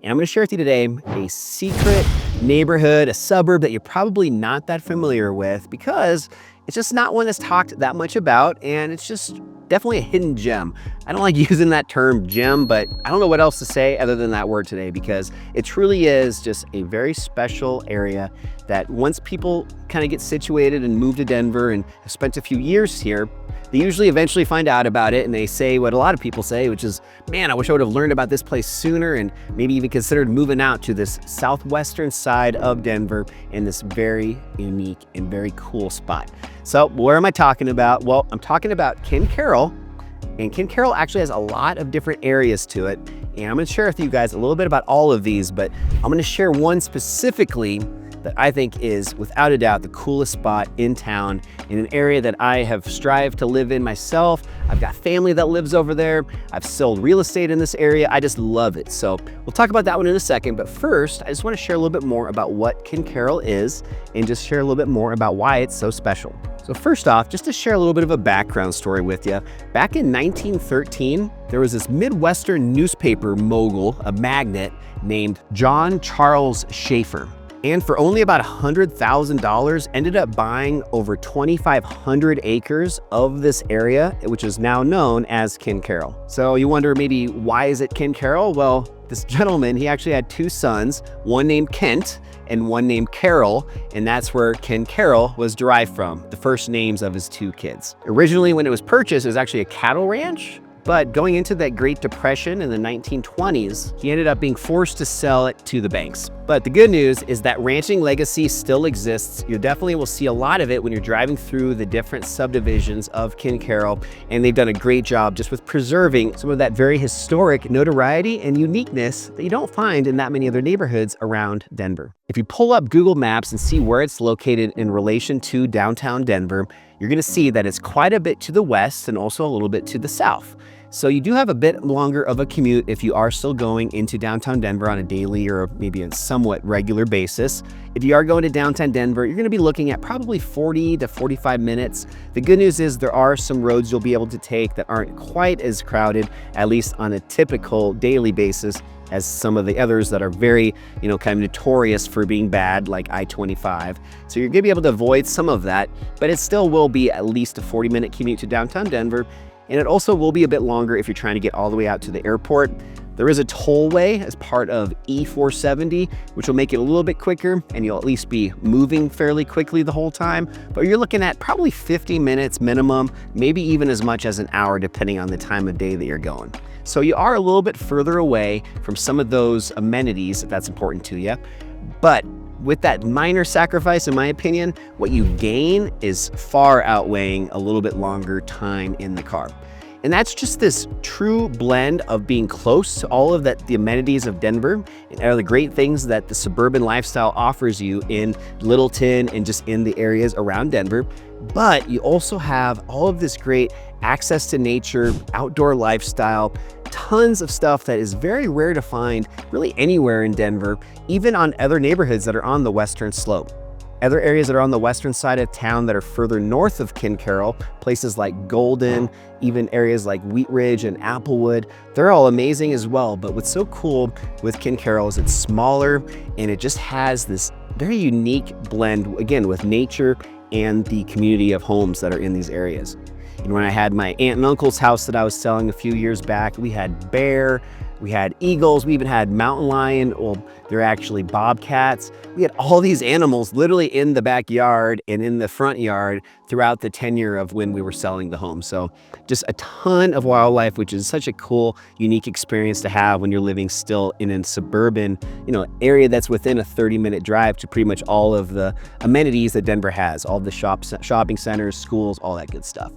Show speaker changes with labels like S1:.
S1: And I'm going to share with you today a secret neighborhood, a suburb that you're probably not that familiar with because it's just not one that's talked that much about, and it's just definitely a hidden gem. I don't like using that term gem, but I don't know what else to say other than that word today because it truly is just a very special area that once people kind of get situated and move to Denver and have spent a few years here, they usually eventually find out about it and they say what a lot of people say, which is, man, I wish I would have learned about this place sooner and maybe even considered moving out to this southwestern side of Denver in this very unique and very cool spot. So where am I talking about? Well, I'm talking about Ken Caryl, and Ken Caryl actually has a lot of different areas to it. And I'm gonna share with you guys a little bit about all of these, but I'm gonna share one specifically that I think is without a doubt the coolest spot in town, in an area that I have strived to live in myself. I've got family that lives over there. I've sold real estate in this area. I just love it. So we'll talk about that one in a second. But first, I just want to share a little bit more about what Ken Caryl is and just share a little bit more about why it's so special. So first off, just to share a little bit of a background story with you, back in 1913, there was this Midwestern newspaper mogul, a magnate named John Charles Schaefer. And for only about $100,000, ended up buying over 2,500 acres of this area, which is now known as Ken Caryl. So you wonder maybe why is it Ken Caryl? Well, this gentleman, he actually had two sons, one named Kent and one named Caryl, and that's where Ken Caryl was derived from, the first names of his two kids. Originally, when it was purchased, it was actually a cattle ranch. But going into that Great Depression in the 1920s, he ended up being forced to sell it to the banks. But the good news is that ranching legacy still exists. You definitely will see a lot of it when you're driving through the different subdivisions of Ken Caryl, and they've done a great job just with preserving some of that very historic notoriety and uniqueness that you don't find in that many other neighborhoods around Denver. If you pull up Google Maps and see where it's located in relation to downtown Denver, you're gonna see that it's quite a bit to the west and also a little bit to the south. So you do have a bit longer of a commute if you are still going into downtown Denver on a daily or maybe a somewhat regular basis. If you are going to downtown Denver, you're gonna be looking at probably 40 to 45 minutes. The good news is there are some roads you'll be able to take that aren't quite as crowded, at least on a typical daily basis, as some of the others that are very, kind of notorious for being bad, like I-25. So you're gonna be able to avoid some of that, but it still will be at least a 40-minute commute to downtown Denver. And it also will be a bit longer if you're trying to get all the way out to the airport. There is a tollway as part of E470, which will make it a little bit quicker, and you'll at least be moving fairly quickly the whole time. But you're looking at probably 50 minutes minimum, maybe even as much as an hour, depending on the time of day that you're going. So you are a little bit further away from some of those amenities, if that's important to you. But with that minor sacrifice, in my opinion, what you gain is far outweighing a little bit longer time in the car. And that's just this true blend of being close to all of the amenities of Denver and all the great things that the suburban lifestyle offers you in Littleton and just in the areas around Denver. But you also have all of this great access to nature, outdoor lifestyle, tons of stuff that is very rare to find really anywhere in Denver, even on other neighborhoods that are on the western slope. Other areas that are on the western side of town that are further north of Ken Caryl, places like Golden, even areas like Wheat Ridge and Applewood, they're all amazing as well. But what's so cool with Ken Caryl is it's smaller and it just has this very unique blend, again, with nature and the community of homes that are in these areas. And when I had my aunt and uncle's house that I was selling a few years back, we had bear, we had eagles, we even had mountain lion. Well, they're actually bobcats. We had all these animals literally in the backyard and in the front yard throughout the tenure of when we were selling the home. So just a ton of wildlife, which is such a cool, unique experience to have when you're living still in a suburban, area that's within a 30-minute drive to pretty much all of the amenities that Denver has, all the shopping centers, schools, all that good stuff.